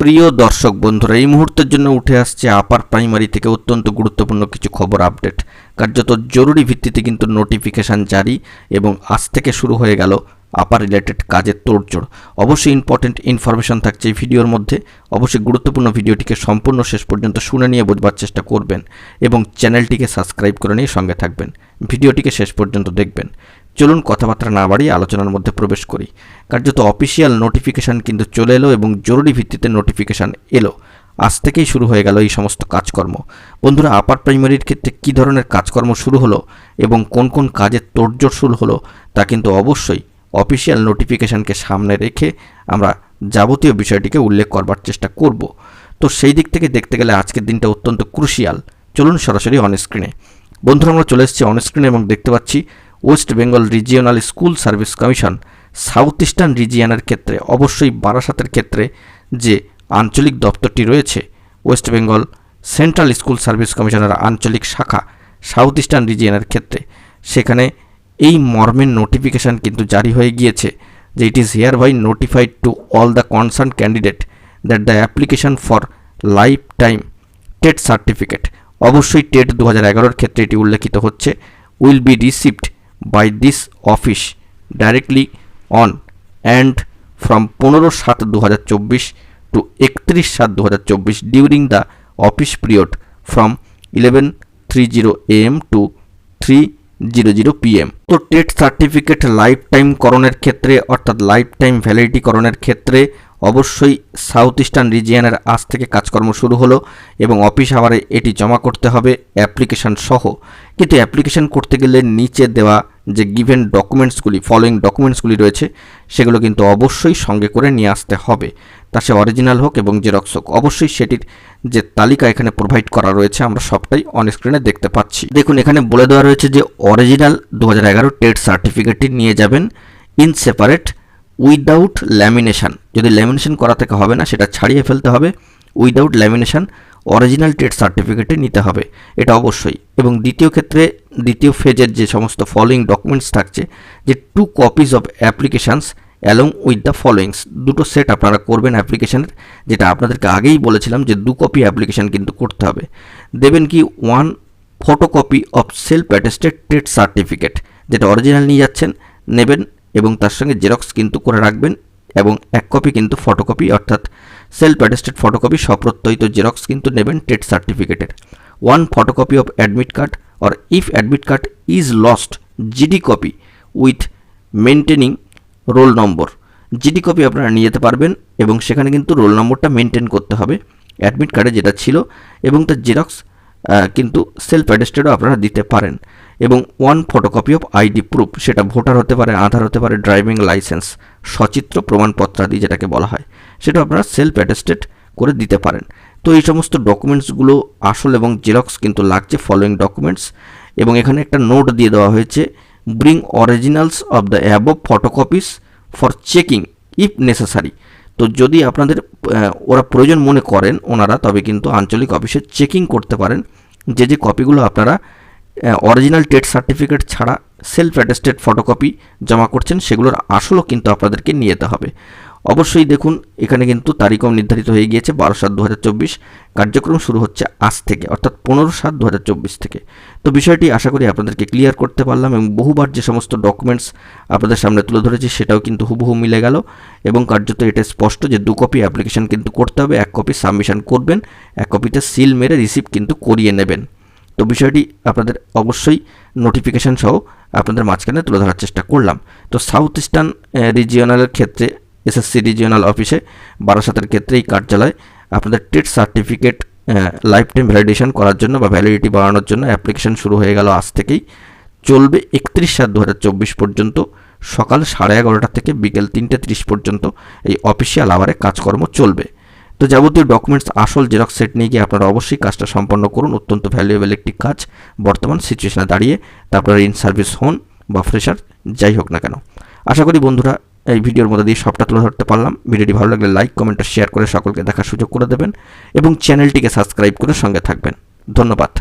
প্রিয় দর্শক বন্ধুরা, এই মুহূর্তের জন্য উঠে আসছে আপার প্রাইমারি থেকে অত্যন্ত গুরুত্বপূর্ণ কিছু খবর আপডেট। কার্যত জরুরি ভিত্তিতে কিন্তু নোটিফিকেশান জারি এবং আজ থেকে শুরু হয়ে গেল আপার রিলেটেড কাজের তোড়জোড়। অবশ্যই ইম্পর্টেন্ট ইনফরমেশন থাকছে এই ভিডিওর মধ্যে। অবশ্যই গুরুত্বপূর্ণ ভিডিওটিকে সম্পূর্ণ শেষ পর্যন্ত শুনে নিয়ে বোঝবার চেষ্টা করবেন এবং চ্যানেলটিকে সাবস্ক্রাইব করে নিয়ে সঙ্গে থাকবেন। ভিডিওটিকে শেষ পর্যন্ত দেখবেন। চলুন কথাবার্তা না বাড়িয়ে আলোচনার মধ্যে প্রবেশ করি। কার্যত অফিসিয়াল নোটিফিকেশান কিন্তু চলে এলো এবং জরুরি ভিত্তিতে নোটিফিকেশান এলো। আজ থেকেই শুরু হয়ে গেল এই সমস্ত কাজকর্ম। বন্ধুরা, আপার প্রাইমারির ক্ষেত্রে কী ধরনের কাজকর্ম শুরু হলো এবং কোন কোন কাজের তোড়জোড় শুরু হলো তা কিন্তু অবশ্যই অফিসিয়াল নোটিফিকেশানকে সামনে রেখে আমরা যাবতীয় বিষয়টিকে উল্লেখ করবার চেষ্টা করব। তো সেই দিক থেকে দেখতে গেলে আজকের দিনটা অত্যন্ত ক্রুশিয়াল। চলুন সরাসরি অনস্ক্রিনে। বন্ধুরা, আমরা চলে এসেছি অনস্ক্রিনে এবং দেখতে পাচ্ছি West Bengal regional school service commission south eastern রিজিয়নের ক্ষেত্রে, অবশ্যই বারাসাতের ক্ষেত্রে যে আঞ্চলিক দপ্তরটি রয়েছে West Bengal central school service কমিশনের আঞ্চলিক শাখা সাউথ ইস্টার্ন রিজিয়নের ক্ষেত্রে, সেখানে এই মর্মের নোটিফিকেশান কিন্তু জারি হয়ে গিয়েছে যে it is hereby notified to all the concern candidate that the application for life time TET certificate, অবশ্যই টেট 2011 ক্ষেত্রে এটি উল্লেখিত হচ্ছে, will be received by this office directly on and from 15/7/2024 to 31/7/2024 during the office period from 11:30 am to 3:00 pm। তো TET certificate life time করণের ক্ষেত্রে অর্থাৎ life time validity করণের ক্ষেত্রে অবশ্যই সাউথ ইস্টার্ন রিজিয়নের আজ থেকে কাজকর্ম শুরু হলো এবং অফিস আওয়ারে এটি জমা করতে হবে অ্যাপ্লিকেশান সহ। কিন্তু অ্যাপ্লিকেশান করতে গেলে নিচে দেওয়া যে গিভেন ডকুমেন্টসগুলি, ফলোয়িং ডকুমেন্টসগুলি রয়েছে সেগুলো কিন্তু অবশ্যই সঙ্গে করে নিয়ে আসতে হবে। তা সে অরিজিনাল হোক এবং জেরক্স হোক, অবশ্যই সেটির যে তালিকা এখানে প্রোভাইড করা রয়েছে আমরা সবটাই অন স্ক্রিনে দেখতে পাচ্ছি। দেখুন, এখানে বলে দেওয়া রয়েছে যে অরিজিনাল 2011 টেট সার্টিফিকেটটি নিয়ে যাবেন ইন সেপারেট উইদাউট ল্যামিনেশন। যদি ল্যামিনেশন করা থেকে হবে না, সেটা ছাড়িয়ে ফেলতে হবে। উইদাউট ল্যামিনেশন অরিজিনাল টেট সার্টিফিকেটে নিতে হবে, এটা অবশ্যই। এবং দ্বিতীয় ক্ষেত্রে দ্বিতীয় ফেজের যে সমস্ত ফলোয়িং ডকুমেন্টস থাকছে, যে 2 copies of applications along with the followings, দুটো সেট আপনারা করবেন অ্যাপ্লিকেশানের, যেটা আপনাদেরকে আগেই বলেছিলাম যে 2 কপি অ্যাপ্লিকেশান কিন্তু করতে হবে। দেবেন কি 1 photocopy of self attested TET certificate, যেটা অরিজিনাল নিয়ে যাচ্ছেন নেবেন এবং তার সঙ্গে জেরক্স কিন্তু করে রাখবেন, এবং 1 কপি কিন্তু ফটোকপি অর্থাৎ সেলফ অ্যাটেস্টেড ফটোকপি স্বপ্রত্যয়িত জেরক্স কিন্তু নেবেন টেট সার্টিফিকেটের। 1 photocopy of admit card or if admit card is lost GD copy with maintaining roll number. GD copy আপনারা নিয়ে যেতে পারবেন এবং সেখানে কিন্তু রোল নম্বরটা মেনটেন করতে হবে অ্যাডমিট কার্ডে যেটা ছিল, এবং তার জেরক্স কিন্তু সেলফ অ্যাটেস্টেডও আপনারা দিতে পারেন। এবং 1 ফটোকপি অফ আইডি প্রুফ, সেটা ভোটার হতে পারে, আধার হতে পারে, ড্রাইভিং লাইসেন্স, সচিত্র প্রমাণপত্রাদি যেটাকে বলা হয়, সেটা আপনারা সেলফ অ্যাটেস্টেড করে দিতে পারেন। তো এই সমস্ত ডকুমেন্টসগুলো আসল এবং জেরক্স কিন্তু লাগছে, ফলোয়িং ডকুমেন্টস। এবং এখানে একটা নোট দিয়ে দেওয়া হয়েছে, bring originals of the above photocopies for checking if necessary. তো যদি আপনাদের ওরা প্রয়োজন মনে করেন ওনারা, তবে কিন্তু আঞ্চলিক অফিসে চেকিং করতে পারেন যে যে কপিগুলো আপনারা অরিজিনাল টেট সার্টিফিকেট ছাড়া সেলফ অ্যাটেস্টেড ফটোকপি জমা করছেন, সেগুলোর আসলও কিন্তু আপনাদেরকে নিয়ে যেতে হবে। অবশ্যই দেখুন, এখানে কিন্তু তারিখও নির্ধারিত হয়ে গিয়েছে 12/7/2024। কার্যক্রম শুরু হচ্ছে আজ থেকে অর্থাৎ 15/7/2024 থেকে। তো বিষয়টি আশা করি আপনাদেরকে ক্লিয়ার করতে পারলাম এবং বহুবার যে সমস্ত ডকুমেন্টস আপনাদের সামনে তুলে ধরেছি সেটাও কিন্তু হুবহু মিলে গেল এবং কার্যত এটা স্পষ্ট যে 2 কপি অ্যাপ্লিকেশান কিন্তু করতে হবে, 1 কপি সাবমিশন করবেন, 1 কপিতে সিল মেরে রিসিভ কিন্তু করিয়ে নেবেন। তো বিষয়টি আপনাদের অবশ্যই নোটিফিকেশান সহ আপনাদের মাঝখানে তুলে ধরার চেষ্টা করলাম। তো সাউথ ইস্টার্ন রিজিওনালের ক্ষেত্রে এসএসসি রিজিওনাল অফিসে বারাসাতের ক্ষেত্রে এই কার্যালয় আপনাদের TET certificate life time validation করার জন্য বা ভ্যালিডিটি বাড়ানোর জন্য অ্যাপ্লিকেশান শুরু হয়ে গেল আজ থেকেই, চলবে 31/7/2024 পর্যন্ত, সকাল 11:30 থেকে বিকেল 3:30 পর্যন্ত এই অফিসিয়াল আওয়ারে কাজকর্ম চলবে। তো যাবতীয় ডকুমেন্টস আসল জেরক্স সেট নিয়ে গিয়ে আপনারা অবশ্যই কাজটা সম্পন্ন করুন। অত্যন্ত ভ্যালুয়েবল একটি কাজ বর্তমান সিচুয়েশনে দাঁড়িয়ে, তারপরে ইন সার্ভিস হন বা ফ্রেশার যাই হোক না কেন। আশা করি বন্ধুরা এই ভিডিওর মধ্যে দিয়ে সবটা তুলে ধরতে পারলাম। ভিডিওটি ভালো লাগলে লাইক, কমেন্ট আর শেয়ার করে সকলকে দেখার সুযোগ করে দেবেন এবং চ্যানেলটিকে সাবস্ক্রাইব করে সঙ্গে থাকবেন। ধন্যবাদ।